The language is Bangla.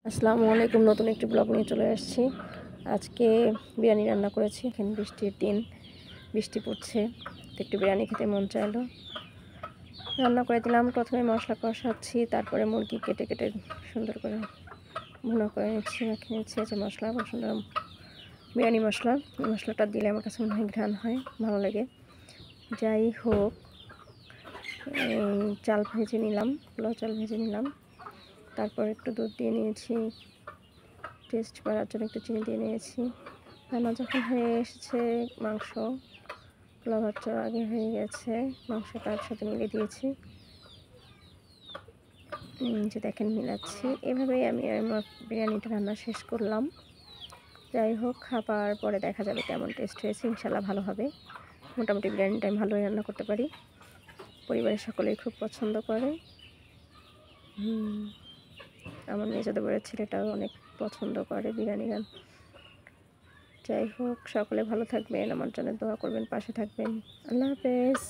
আসসালামু আলাইকুম। নতুন একটি ব্লগ নিয়ে চলে আসছি। আজকে বিরিয়ানি রান্না করেছি। এখানে বৃষ্টির দিন, বৃষ্টি পড়ছে, তো একটু বিরিয়ানি খেতে মন চাইলো। রান্না করে দিলাম। প্রথমে মশলা কষাচ্ছি, তারপরে মুরগি কেটে কেটে সুন্দর করে ভুনা করে নিচ্ছি, মাখিয়ে নিচ্ছি। যে মশলা সুন্দর বিরিয়ানি মশলা, এই মশলাটা দিলে আমার কাছে মনে হয় ঘ্রাণ হয়, ভালো লাগে। যাই হোক, চাল ভেজে নিলাম, পোলাও চাল ভেজে নিলাম। তারপর একটু দুধ দিয়ে নিয়েছি, টেস্ট করার জন্য একটু চিনি দিয়ে নিয়েছি। রান্না যখন হয়ে এসেছে, মাংস পোলাও ভাতটা আগে হয়ে গেছে, মাংসটা একসাথে মিলিয়ে দিয়েছি। যে দেখেন মিলাচ্ছি, এভাবেই আমি আমার বিরিয়ানিটা রান্না শেষ করলাম। যাই হোক, খাবার পরে দেখা যাবে কেমন টেস্ট হয়েছে। ইনশাল্লাহ ভালো হবে। মোটামুটি বিরিয়ানিটা আমি ভালোই রান্না করতে পারি, পরিবারের সকলেই খুব পছন্দ করে। আমার মেজো বড় ছেলেটাও অনেক পছন্দ করে বিরিয়ানি গান। যাই হোক, সকলে ভালো থাকবেন, আমার জন্য দোয়া করবেন, পাশে থাকবেন। আল্লাহ হাফেজ।